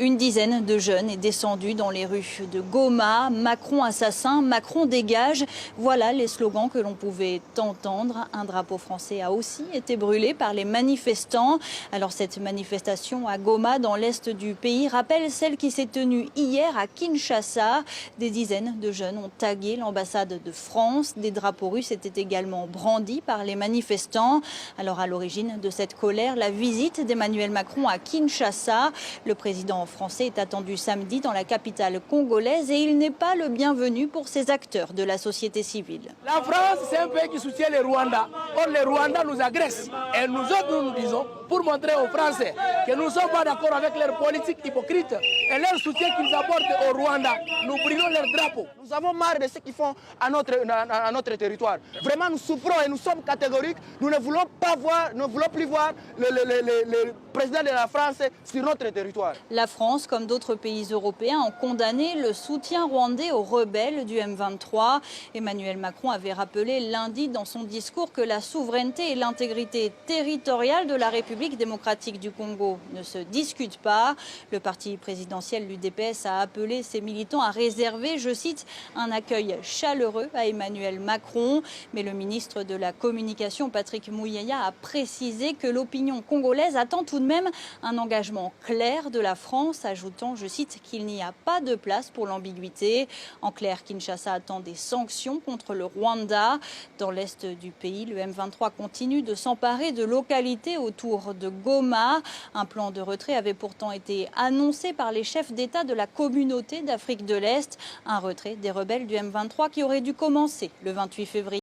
Une dizaine de jeunes est descendue dans les rues de Goma. Macron assassin, Macron dégage. Voilà les slogans que l'on pouvait entendre. Un drapeau français a aussi été brûlé par les manifestants. Alors cette manifestation à Goma, dans l'est du pays, rappelle celle qui s'est tenue hier à Kinshasa. Des dizaines de jeunes ont tagué l'ambassade de France. Des drapeaux russes étaient également brandis par les manifestants. Alors à l'origine de cette colère, la visite d'Emmanuel Macron à Kinshasa. Le président français est attendu samedi dans la capitale congolaise et il n'est pas le bienvenu pour ces acteurs de la société civile. La France, c'est un pays qui soutient le Rwanda. Or, le Rwanda nous agresse. Et nous autres, nous disons, pour montrer aux Français que nous ne sommes pas d'accord avec leur politique hypocrite et leur soutien qu'ils apportent au Rwanda, nous brûlons leur drapeau. Nous avons marre de ce qu'ils font à notre territoire. Vraiment, nous souffrons et nous sommes catégoriques. Nous ne voulons plus voir le président de la France sur notre territoire. La France, comme d'autres pays européens, ont condamné le soutien rwandais aux rebelles du M23. Emmanuel Macron avait rappelé lundi dans son discours que la souveraineté et l'intégrité territoriale de la République démocratique du Congo ne se discutent pas. Le parti présidentiel, l'UDPS, a appelé ses militants à réserver, je cite, un accueil chaleureux à Emmanuel Macron. Mais le ministre de la Communication, Patrick Muyaya, a précisé que l'opinion congolaise attend tout de même un engagement clair de la France, ajoutant, je cite, qu'il n'y a pas de place pour l'ambiguïté. En clair, Kinshasa attend des sanctions contre le Rwanda. Dans l'est du pays, le M23 continue de s'emparer de localités autour de Goma. Un plan de retrait avait pourtant été annoncé par les chefs d'État de la communauté d'Afrique de l'Est. Un retrait des rebelles du M23 qui aurait dû commencer le 28 février.